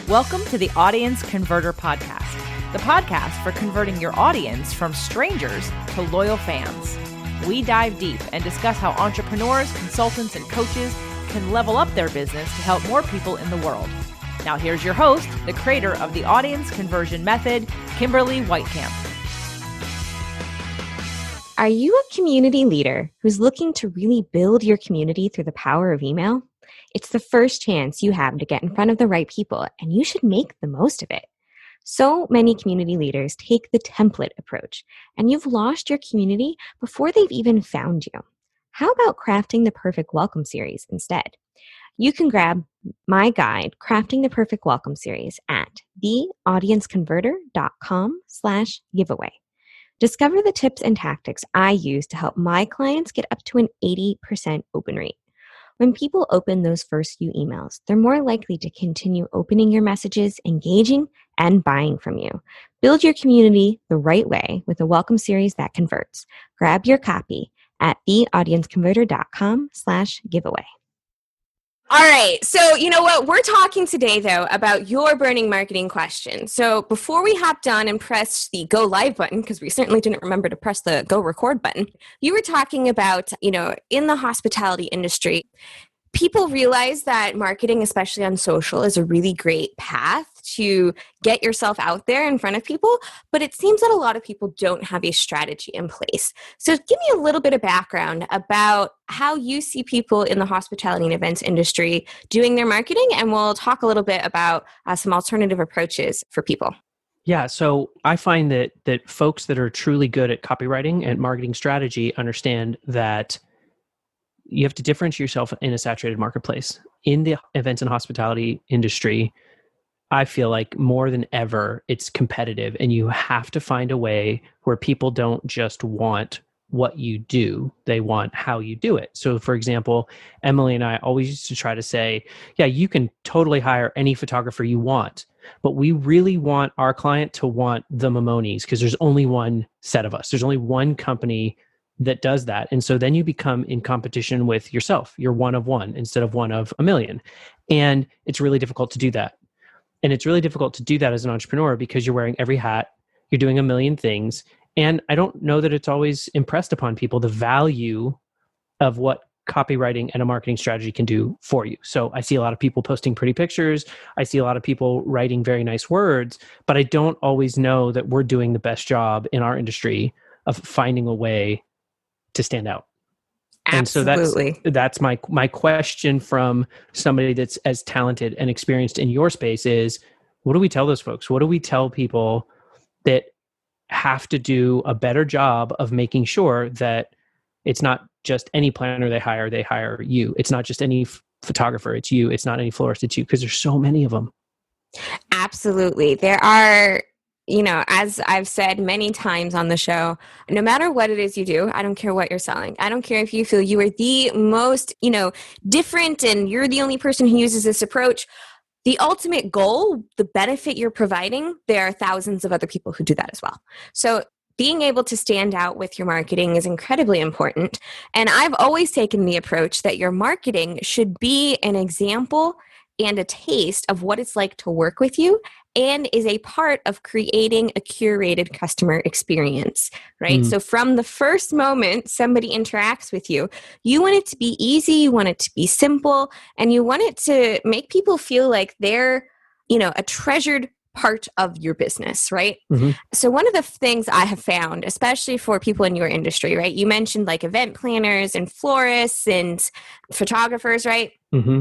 Welcome to the Audience Converter Podcast, the podcast for converting your audience from strangers to loyal fans. We dive deep and discuss how entrepreneurs, consultants, and coaches can level up their business to help more people in the world. Now here's your host, the creator of the Audience Conversion Method, Kimberly Whitecamp. Are you a community leader who's looking to really build your community through the power of email? It's the first chance you have to get in front of the right people, and you should make the most of it. So many community leaders take the template approach, and you've lost your community before they've even found you. How about crafting the perfect welcome series instead? You can grab my guide, Crafting the Perfect Welcome Series, at theaudienceconverter.com/giveaway. Discover the tips and tactics I use to help my clients get up to an 80% open rate. When people open those first few emails, they're more likely to continue opening your messages, engaging, and buying from you. Build your community the right way with a welcome series that converts. Grab your copy at theaudienceconverter.com/giveaway. All right. So you know what? We're talking today, though, about your burning marketing question. So before we hopped on and pressed the go live button, because we certainly didn't remember to press the go record button, you were talking about, in the hospitality industry, people realize that marketing, especially on social, is a really great path to get yourself out there in front of people, but it seems that a lot of people don't have a strategy in place. So give me a little bit of background about how you see people in the hospitality and events industry doing their marketing, and we'll talk a little bit about some alternative approaches for people. Yeah, so I find that folks that are truly good at copywriting and marketing strategy understand that you have to differentiate yourself in a saturated marketplace. In the events and hospitality industry, I feel like more than ever, it's competitive, and you have to find a way where people don't just want what you do, they want how you do it. So for example, Emily and I always used to try to say, yeah, you can totally hire any photographer you want, but we really want our client to want the Mamones, because there's only one set of us. There's only one company that does that. And so then you become in competition with yourself. You're one of one instead of one of a million. And it's really difficult to do that. And it's really difficult to do that as an entrepreneur because you're wearing every hat, you're doing a million things. And I don't know that it's always impressed upon people the value of what copywriting and a marketing strategy can do for you. So I see a lot of people posting pretty pictures. I see a lot of people writing very nice words, but I don't always know that we're doing the best job in our industry of finding a way to stand out. Absolutely. And so that's my question from somebody that's as talented and experienced in your space is, what do we tell those folks? What do we tell people that have to do a better job of making sure that it's not just any planner they hire you. It's not just any photographer, it's you. It's not any florist, it's you, because there's so many of them. Absolutely. There are, as I've said many times on the show, no matter what it is you do, I don't care what you're selling. I don't care if you feel you are the most, different and you're the only person who uses this approach. The ultimate goal, the benefit you're providing, there are thousands of other people who do that as well. So being able to stand out with your marketing is incredibly important. And I've always taken the approach that your marketing should be an example and a taste of what it's like to work with you, and is a part of creating a curated customer experience, right? So from the first moment somebody interacts with you, you want it to be easy, you want it to be simple, and you want it to make people feel like they're, a treasured part of your business, right? Mm-hmm. So one of the things I have found, especially for people in your industry, right? You mentioned like event planners and florists and photographers, right? Mm-hmm.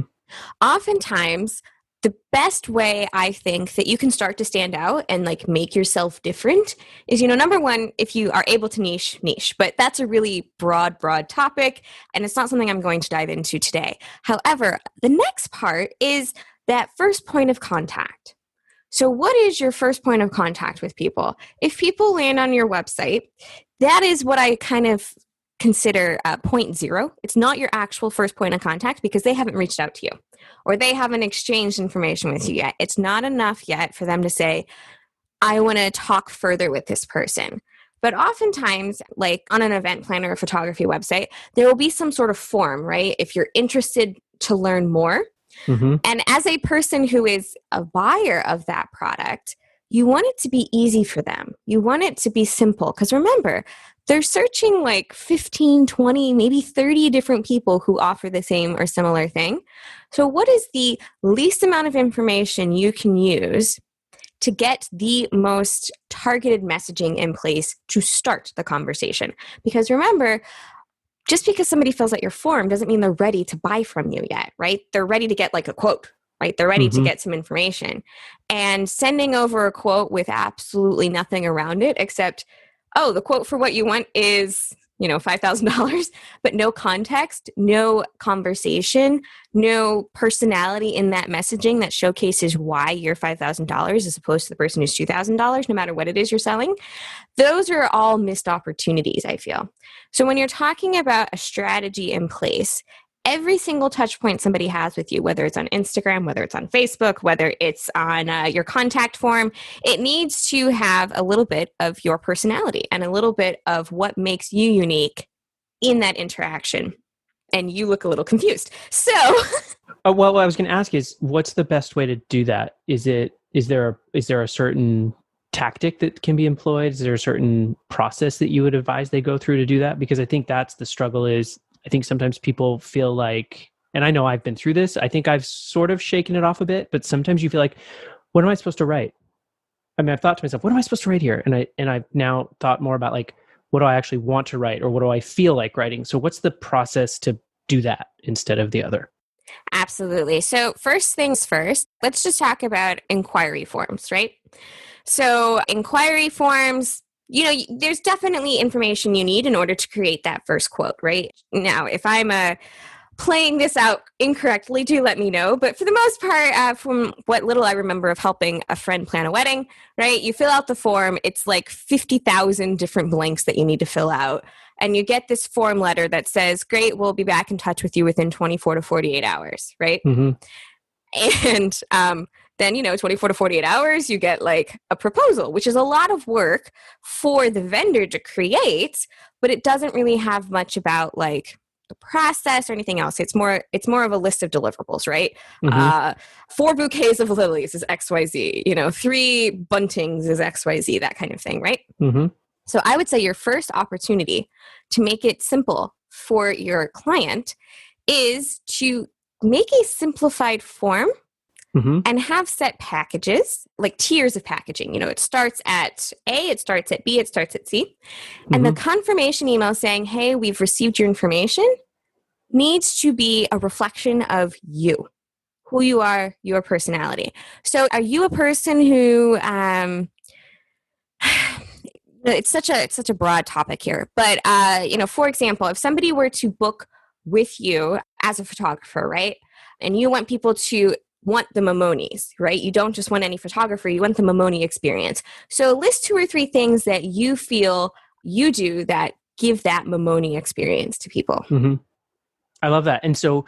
Oftentimes, the best way I think that you can start to stand out and like make yourself different is, number one, if you are able to niche, but that's a really broad topic, and it's not something I'm going to dive into today. However, the next part is that first point of contact. So what is your first point of contact with people? If people land on your website, that is what I kind of consider point zero. It's not your actual first point of contact because they haven't reached out to you or they haven't exchanged information with you yet. It's not enough yet for them to say, I want to talk further with this person. But oftentimes, like on an event planner or photography website, there will be some sort of form, right? If you're interested to learn more, Mm-hmm. And as a person who is a buyer of that product, you want it to be easy for them. You want it to be simple. Because remember, they're searching like 15, 20, maybe 30 different people who offer the same or similar thing. So what is the least amount of information you can use to get the most targeted messaging in place to start the conversation? Because remember, just because somebody fills out your form doesn't mean they're ready to buy from you yet, right? They're ready to get like a quote, right? They're ready to get some information. And sending over a quote with absolutely nothing around it except, oh, the quote for what you want is, $5,000, but no context, no conversation, no personality in that messaging that showcases why you're $5,000 as opposed to the person who's $2,000, no matter what it is you're selling. Those are all missed opportunities, I feel. So when you're talking about a strategy in place, every single touch point somebody has with you, whether it's on Instagram, whether it's on Facebook, whether it's on your contact form, it needs to have a little bit of your personality and a little bit of what makes you unique in that interaction. And you look a little confused. So, well, what I was going to ask is, what's the best way to do that? Is there a certain tactic that can be employed? Is there a certain process that you would advise they go through to do that? Because I think that's the struggle is, I think sometimes people feel like, and I know I've been through this, I think I've sort of shaken it off a bit, but sometimes you feel like, what am I supposed to write? I mean, I've thought to myself, what am I supposed to write here? And I've now thought more about like, what do I actually want to write or what do I feel like writing? So what's the process to do that instead of the other? Absolutely. So first things first, let's just talk about inquiry forms, right? So inquiry forms, there's definitely information you need in order to create that first quote, right? Now, if I'm playing this out incorrectly, do let me know. But for the most part, from what little I remember of helping a friend plan a wedding, right? You fill out the form. It's like 50,000 different blanks that you need to fill out. And you get this form letter that says, great, we'll be back in touch with you within 24 to 48 hours, right? Mm-hmm. And then, 24 to 48 hours, you get like a proposal, which is a lot of work for the vendor to create, but it doesn't really have much about like the process or anything else. It's more of a list of deliverables, right? Mm-hmm. 4 bouquets of lilies is XYZ, 3 buntings is XYZ, that kind of thing, right? Mm-hmm. So I would say your first opportunity to make it simple for your client is to make a simplified form and have set packages, like tiers of packaging. It starts at A, it starts at B, it starts at C. And the confirmation email saying, hey, we've received your information needs to be a reflection of you, who you are, your personality. So are you a person who, it's such a broad topic here, but, for example, if somebody were to book with you as a photographer, right? And you want people to want the Mamones, right? You don't just want any photographer, you want the Mamone experience. So list 2 or 3 things that you feel you do that give that Mamone experience to people. Mm-hmm. I love that. And so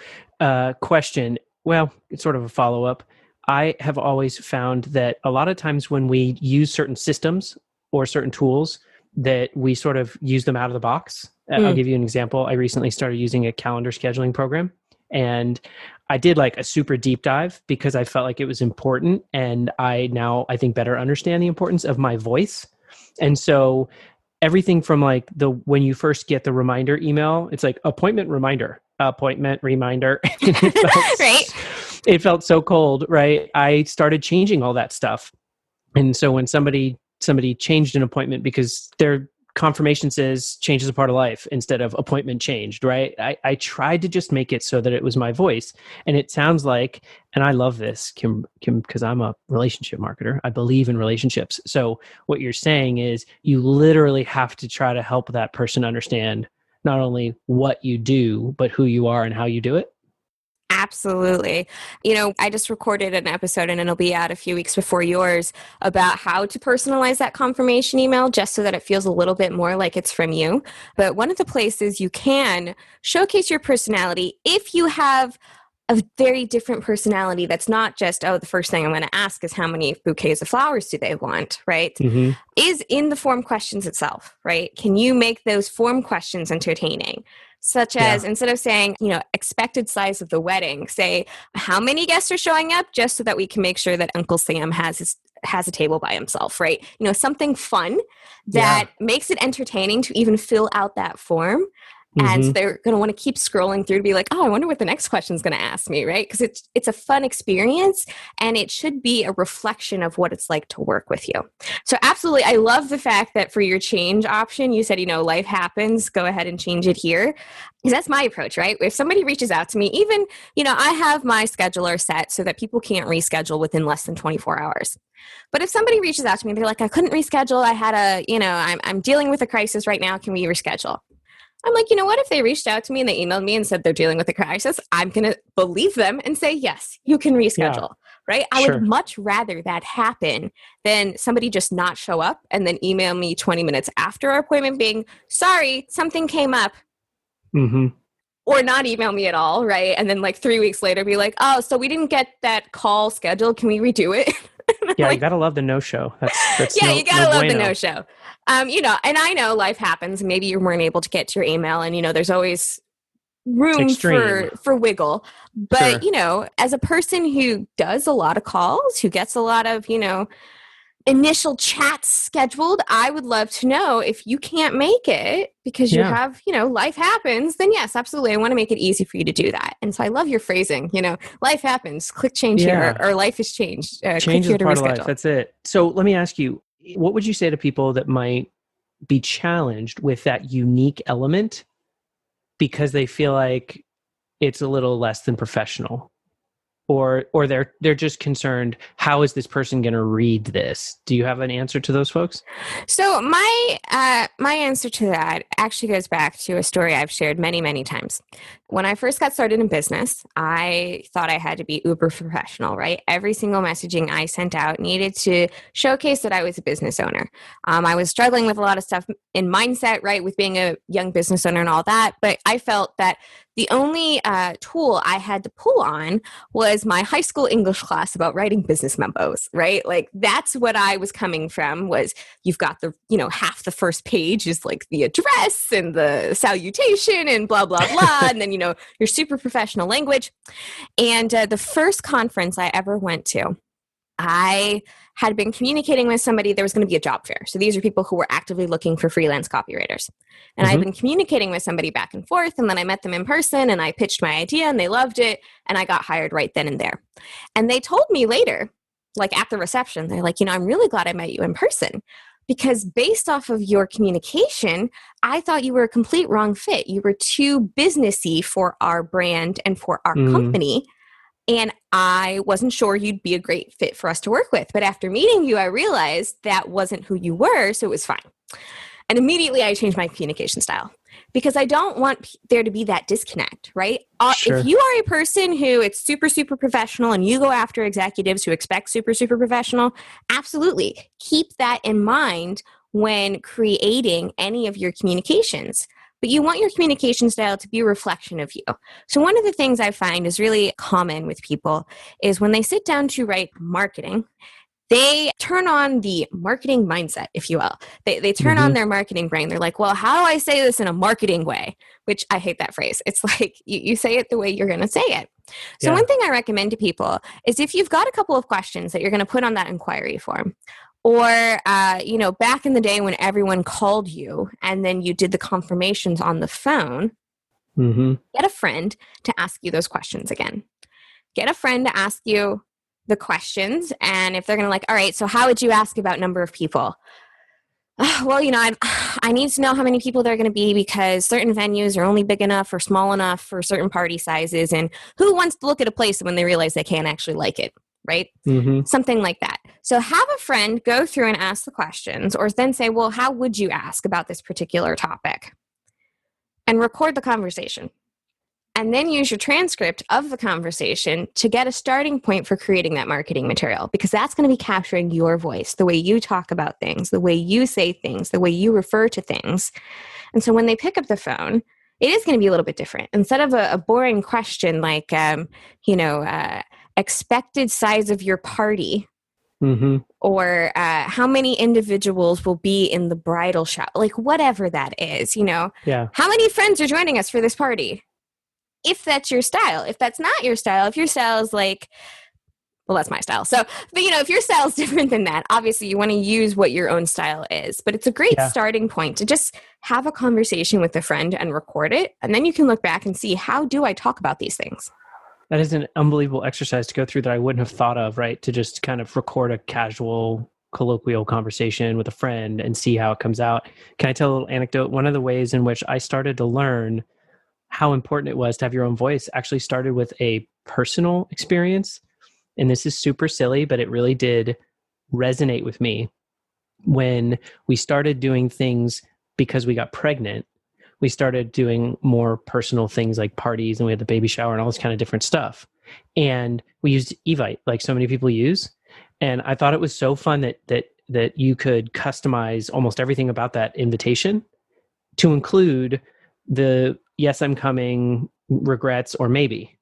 question, well, it's sort of a follow-up. I have always found that a lot of times when we use certain systems or certain tools that we sort of use them out of the box. I'll give you an example. I recently started using a calendar scheduling program, and I did like a super deep dive because I felt like it was important. And I think better understand the importance of my voice. And so everything from like when you first get the reminder email, it's like appointment reminder. Right. It felt so cold, right? I started changing all that stuff. And so when somebody changed an appointment because their confirmation says change is a part of life instead of appointment changed, right? I tried to just make it so that it was my voice. And it sounds like, and I love this, Kim, because I'm a relationship marketer. I believe in relationships. So what you're saying is you literally have to try to help that person understand not only what you do, but who you are and how you do it. Absolutely. I just recorded an episode and it'll be out a few weeks before yours about how to personalize that confirmation email just so that it feels a little bit more like it's from you. But one of the places you can showcase your personality, if you have a very different personality that's not just, the first thing I'm going to ask is how many bouquets of flowers do they want, right? Mm-hmm. Is in the form questions itself, right? Can you make those form questions entertaining? such as instead of saying, expected size of the wedding, say how many guests are showing up, just so that we can make sure that Uncle Sam has a table by himself, right? Something fun that makes it entertaining to even fill out that form. And so they're going to want to keep scrolling through to be like, oh, I wonder what the next question is going to ask me, right? Because it's a fun experience, and it should be a reflection of what it's like to work with you. So absolutely, I love the fact that for your change option, you said, life happens, go ahead and change it here. Because that's my approach, right? If somebody reaches out to me, even, I have my scheduler set so that people can't reschedule within less than 24 hours. But if somebody reaches out to me, they're like, I couldn't reschedule. I had I'm dealing with a crisis right now. Can we reschedule? I'm like, what if they reached out to me and they emailed me and said they're dealing with a crisis? I'm going to believe them and say, yes, you can reschedule, right? I would much rather that happen than somebody just not show up and then email me 20 minutes after our appointment being, sorry, something came up. Or not email me at all, right? And then 3 weeks later be like, oh, so we didn't get that call scheduled. Can we redo it? Yeah, you gotta love the no-show. That's you gotta love the no-show. And I know life happens. Maybe you weren't able to get to your email, and there's always room for wiggle. But as a person who does a lot of calls, who gets a lot of initial chats scheduled, I would love to know if you can't make it because you have, life happens, then yes, absolutely. I want to make it easy for you to do that. And so I love your phrasing, life happens, click change here, or life has changed. Change is part of life. That's it. So let me ask you, what would you say to people that might be challenged with that unique element because they feel like it's a little less than professional? Or they're just concerned, how is this person going to read this? Do you have an answer to those folks? So my answer to that actually goes back to a story I've shared many, many times. When I first got started in business, I thought I had to be uber professional, right? Every single messaging I sent out needed to showcase that I was a business owner. I was struggling with a lot of stuff in mindset, right, with being a young business owner and all that. But I felt that the only tool I had to pull on was my high school English class about writing business memos, right? That's what I was coming from, was you've got the, half the first page is the address and the salutation and blah, blah, blah. And then, your super professional language. And the first conference I ever went to, I had been communicating with somebody. There was going to be a job fair. So these are people who were actively looking for freelance copywriters. And I'd been communicating with somebody back and forth. And then I met them in person and I pitched my idea and they loved it. And I got hired right then and there. And they told me later, at the reception, they're like, I'm really glad I met you in person. Because based off of your communication, I thought you were a complete wrong fit. You were too businessy for our brand and for our company. And I wasn't sure you'd be a great fit for us to work with. But after meeting you, I realized that wasn't who you were, so it was fine. And immediately I changed my communication style because I don't want there to be that disconnect, right? If you are a person who it's super, super professional and you go after executives who expect super, super professional, absolutely. Keep that in mind when creating any of your communications. But you want your communication style to be a reflection of you. So one of the things I find is really common with people is when they sit down to write marketing, they turn on the marketing mindset, if you will. They turn on their marketing brain. They're like, well, how do I say this in a marketing way? Which I hate that phrase. It's like you say it the way you're going to say it. So one thing I recommend to people is if you've got a couple of questions that you're going to put on that inquiry form, or, back in the day when everyone called you and then you did the confirmations on the phone, get a friend to ask you those questions again. Get a friend to ask you the questions. And if they're going to all right, so how would you ask about number of people? Well, I need to know how many people there are going to be because certain venues are only big enough or small enough for certain party sizes. And who wants to look at a place when they realize they can't actually like it? Right? Something like that. So have a friend go through and ask the questions, or then say, well, how would you ask about this particular topic? And record the conversation. And then use your transcript of the conversation to get a starting point for creating that marketing material, because that's going to be capturing your voice, the way you talk about things, the way you say things, the way you refer to things. And so when they pick up the phone, it is going to be a little bit different. Instead of a boring question like, expected size of your party, Mm-hmm. Or how many individuals will be in the bridal shower, like whatever that is, Yeah. how many friends are joining us for this party? If that's your style. If that's not your style, if your style is like, well, that's my style. So, but if your style is different than that, obviously you want to use what your own style is. But it's a great Yeah. starting point to just have a conversation with a friend and record it. And then you can look back and see, how do I talk about these things? That is an unbelievable exercise to go through that I wouldn't have thought of, right? To just kind of record a casual colloquial conversation with a friend and see how it comes out. Can I tell a little anecdote? One of the ways in which I started to learn how important it was to have your own voice actually started with a personal experience. And this is super silly, but it really did resonate with me. When we started doing things because we got pregnant, we started doing more personal things like parties, and we had the baby shower and all this kind of different stuff. And we used Evite, like so many people use. And I thought it was so fun that you could customize almost everything about that invitation to include the yes, I'm coming, regrets, or maybe.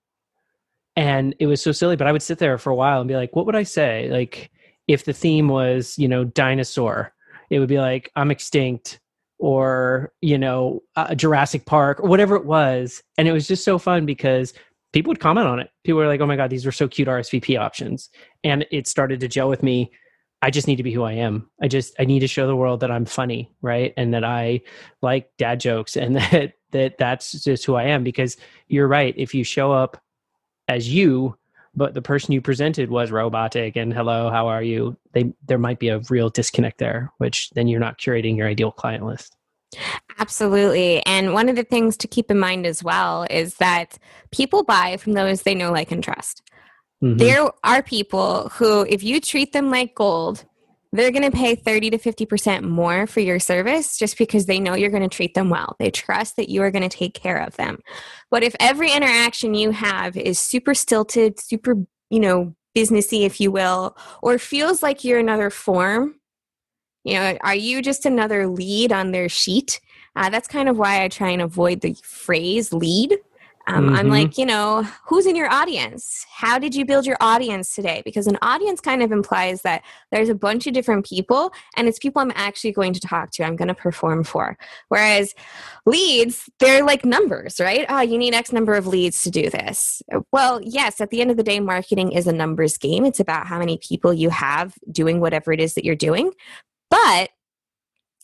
And it was so silly, but I would sit there for a while and be like, what would I say? Like, if the theme was, dinosaur, it would be like, I'm extinct, or, Jurassic Park, or whatever it was. And it was just so fun because people would comment on it. People were like, oh my God, these were so cute RSVP options. And it started to gel with me. I just need to be who I am. I need to show the world that I'm funny, right? And that I like dad jokes, and that's just who I am. Because you're right. If you show up as you, but the person you presented was robotic and hello, how are you? There might be a real disconnect there, which then you're not curating your ideal client list. Absolutely. And one of the things to keep in mind as well is that people buy from those they know, like, and trust. Mm-hmm. There are people who, if you treat them like gold, they're going to pay 30 to 50% more for your service just because they know you're going to treat them well. They trust that you are going to take care of them. But if every interaction you have is super stilted, super, businessy, if you will, or feels like you're another form, are you just another lead on their sheet? That's kind of why I try and avoid the phrase lead. I'm like, who's in your audience? How did you build your audience today? Because an audience kind of implies that there's a bunch of different people, and it's people I'm actually going to talk to, I'm going to perform for. Whereas leads, they're like numbers, right? Oh, you need X number of leads to do this. Well, yes, at the end of the day, marketing is a numbers game. It's about how many people you have doing whatever it is that you're doing. But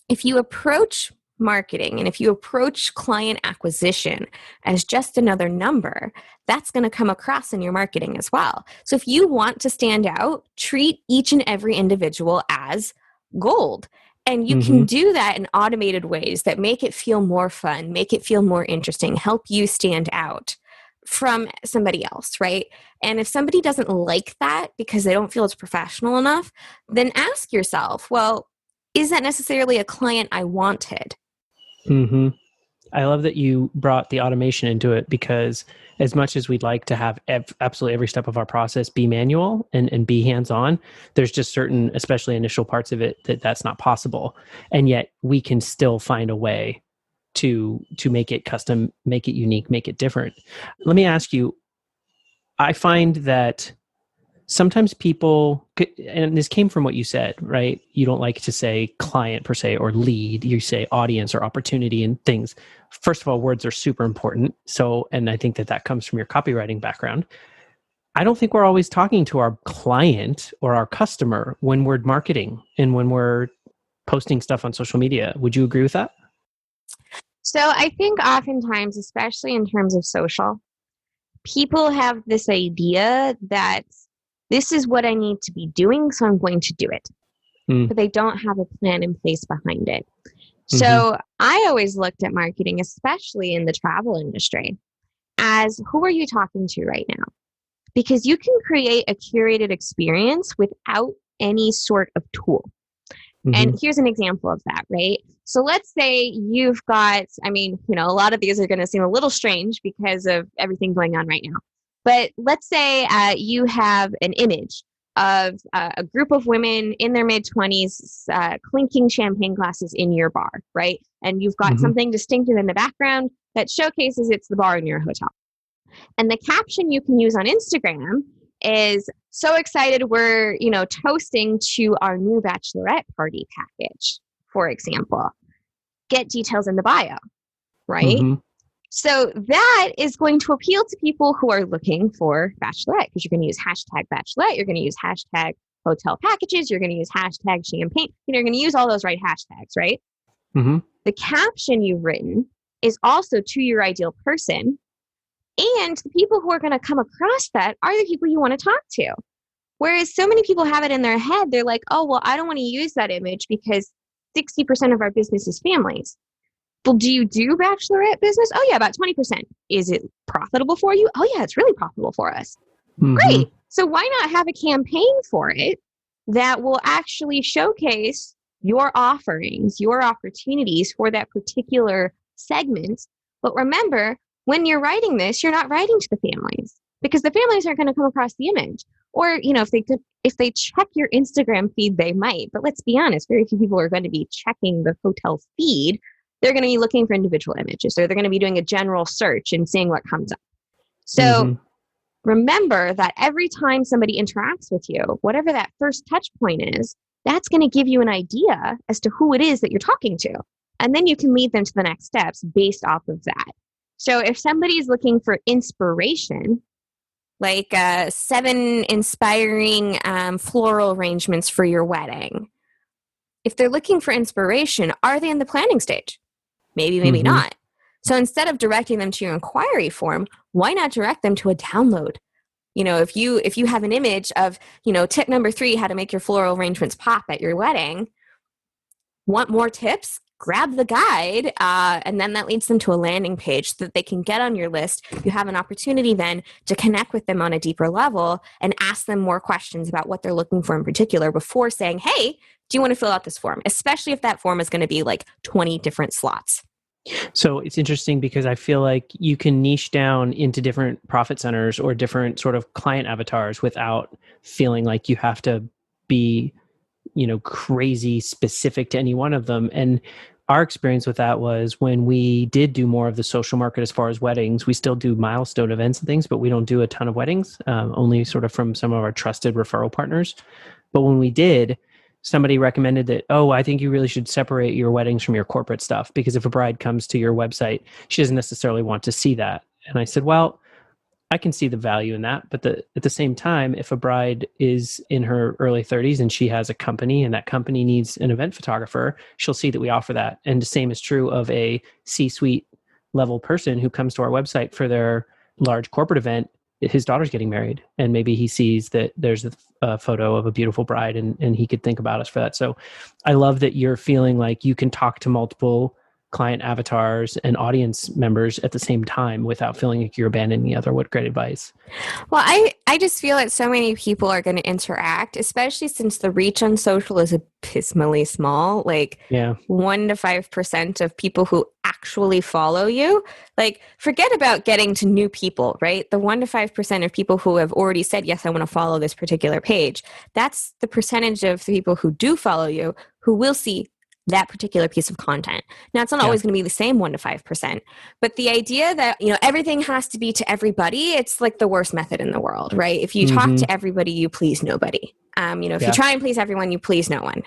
if you approach marketing and if you approach client acquisition as just another number, that's going to come across in your marketing as well. So if you want to stand out, treat each and every individual as gold. And you can do that in automated ways that make it feel more fun, make it feel more interesting, help you stand out from somebody else, right? And if somebody doesn't like that because they don't feel it's professional enough, then ask yourself, well, is that necessarily a client I wanted? Mm-hmm. I love that you brought the automation into it, because as much as we'd like to have absolutely every step of our process be manual and be hands-on, there's just certain, especially initial parts of it, that's not possible. And yet we can still find a way to make it custom, make it unique, make it different. Let me ask you, I find that sometimes people, and this came from what you said, right? You don't like to say client per se or lead. You say audience or opportunity and things. First of all, words are super important. So, and I think that comes from your copywriting background. I don't think we're always talking to our client or our customer when we're marketing and when we're posting stuff on social media. Would you agree with that? So I think oftentimes, especially in terms of social, people have this idea that this is what I need to be doing, so I'm going to do it. But they don't have a plan in place behind it. So I always looked at marketing, especially in the travel industry, as who are you talking to right now? Because you can create a curated experience without any sort of tool. And here's an example of that, right? So let's say you've got, a lot of these are going to seem a little strange because of everything going on right now. But let's say you have an image of a group of women in their mid-20s clinking champagne glasses in your bar, right? And you've got something distinctive in the background that showcases it's the bar in your hotel. And the caption you can use on Instagram is so excited we're, toasting to our new bachelorette party package, for example. Get details in the bio, right? Mm-hmm. So that is going to appeal to people who are looking for bachelorette, because you're going to use hashtag bachelorette, you're going to use hashtag hotel packages, you're going to use hashtag champagne, you're going to use all those right hashtags, right? Mm-hmm. The caption you've written is also to your ideal person. And the people who are going to come across that are the people you want to talk to. Whereas so many people have it in their head, they're like, oh, well, I don't want to use that image because 60% of our business is families. Well, do you do bachelorette business? Oh, yeah, about 20%. Is it profitable for you? Oh, yeah, it's really profitable for us. Mm-hmm. Great. So why not have a campaign for it that will actually showcase your offerings, your opportunities for that particular segment? But remember, when you're writing this, you're not writing to the families, because the families aren't going to come across the image. Or, if they check your Instagram feed, they might. But let's be honest, very few people are going to be checking the hotel feed. They're going to be looking for individual images, or they're going to be doing a general search and seeing what comes up. So remember that every time somebody interacts with you, whatever that first touch point is, that's going to give you an idea as to who it is that you're talking to. And then you can lead them to the next steps based off of that. So if somebody's looking for inspiration, like 7 inspiring floral arrangements for your wedding, if they're looking for inspiration, are they in the planning stage? Maybe, maybe not. So instead of directing them to your inquiry form, why not direct them to a download? If you have an image of, tip number 3, how to make your floral arrangements pop at your wedding, want more tips? Grab the guide, and then that leads them to a landing page so that they can get on your list. You have an opportunity then to connect with them on a deeper level and ask them more questions about what they're looking for in particular before saying, hey, do you want to fill out this form? Especially if that form is going to be like 20 different slots. So it's interesting because I feel like you can niche down into different profit centers or different sort of client avatars without feeling like you have to be, crazy specific to any one of them. And our experience with that was when we did do more of the social market as far as weddings. We still do milestone events and things, but we don't do a ton of weddings, only sort of from some of our trusted referral partners. But when we did, somebody recommended that, I think you really should separate your weddings from your corporate stuff, because if a bride comes to your website, she doesn't necessarily want to see that. And I said, well, I can see the value in that. But at the same time, if a bride is in her early 30s and she has a company and that company needs an event photographer, she'll see that we offer that. And the same is true of a C-suite level person who comes to our website for their large corporate event. His daughter's getting married, and maybe he sees that there's a photo of a beautiful bride, and he could think about us for that. So I love that you're feeling like you can talk to multiple client avatars and audience members at the same time without feeling like you're abandoning the other. What great advice. Well, I just feel that so many people are going to interact, especially since the reach on social is abysmally small. Like 1 to 5% of people who actually follow you. Like, forget about getting to new people, right? The 1 to 5% of people who have already said, yes, I want to follow this particular page. That's the percentage of the people who do follow you who will see that particular piece of content. Now, it's not always going to be the same 1 to 5%, but the idea that, everything has to be to everybody, it's like the worst method in the world, right? If you talk to everybody, you please nobody. If you try and please everyone, you please no one.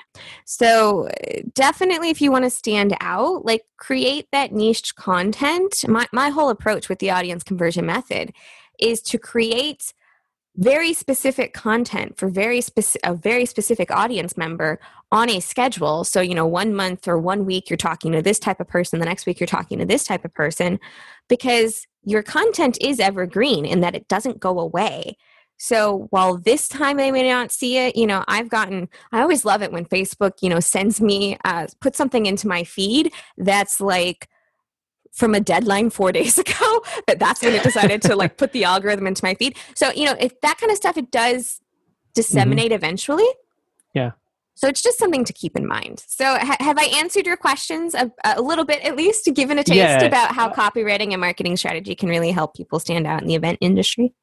So definitely, if you want to stand out, like, create that niched content. My whole approach with the audience conversion method is to create very specific content for a very specific audience member on a schedule. So, 1 month or 1 week, you're talking to this type of person. The next week, you're talking to this type of person, because your content is evergreen in that it doesn't go away. So while this time they may not see it, I always love it when Facebook, sends me, put something into my feed that's like, from a deadline 4 days ago, but that's when it decided to like put the algorithm into my feed. So, if that kind of stuff, it does disseminate eventually. Yeah. So it's just something to keep in mind. So have I answered your questions a little bit, at least, given a taste about how copywriting and marketing strategy can really help people stand out in the event industry?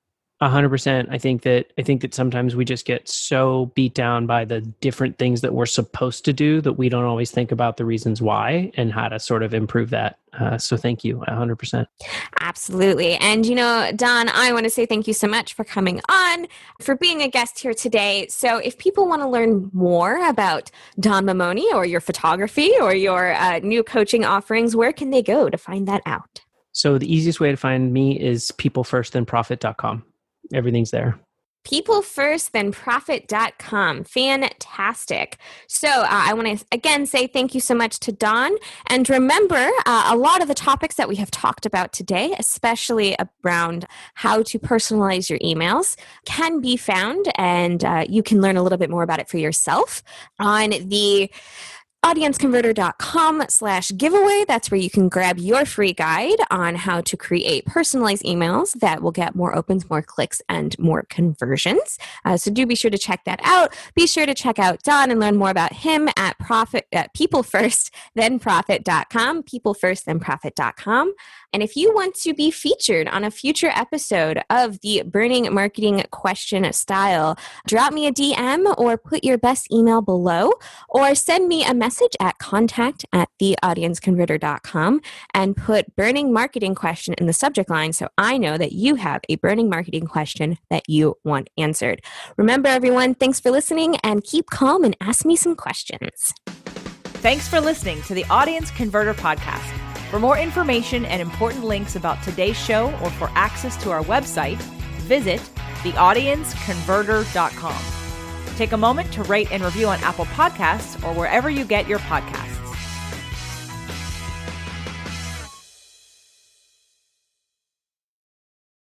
100%. I think that sometimes we just get so beat down by the different things that we're supposed to do that we don't always think about the reasons why and how to sort of improve that. So thank you, 100%. Absolutely. And, Don, I want to say thank you so much for coming on, for being a guest here today. So if people want to learn more about Don Mamone or your photography or your new coaching offerings, where can they go to find that out? So the easiest way to find me is peoplefirstthenprofit.com. Everything's there. Peoplefirstthenprofit.com. Fantastic. So I want to again say thank you so much to Don. And remember, a lot of the topics that we have talked about today, especially around how to personalize your emails, can be found, and you can learn a little bit more about it for yourself on the audienceconverter.com/giveaway. That's where you can grab your free guide on how to create personalized emails that will get more opens, more clicks, and more conversions. So do be sure to check that out. Be sure to check out Don and learn more about him at peoplefirstthenprofit.com, peoplefirstthenprofit.com. And if you want to be featured on a future episode of the Burning Marketing Question Style, drop me a DM or put your best email below, or send me a message at contact@theaudienceconverter.com and put Burning Marketing Question in the subject line so I know that you have a burning marketing question that you want answered. Remember, everyone, thanks for listening, and keep calm and ask me some questions. Thanks for listening to the Audience Converter Podcast. For more information and important links about today's show or for access to our website, visit theaudienceconverter.com. Take a moment to rate and review on Apple Podcasts or wherever you get your podcasts.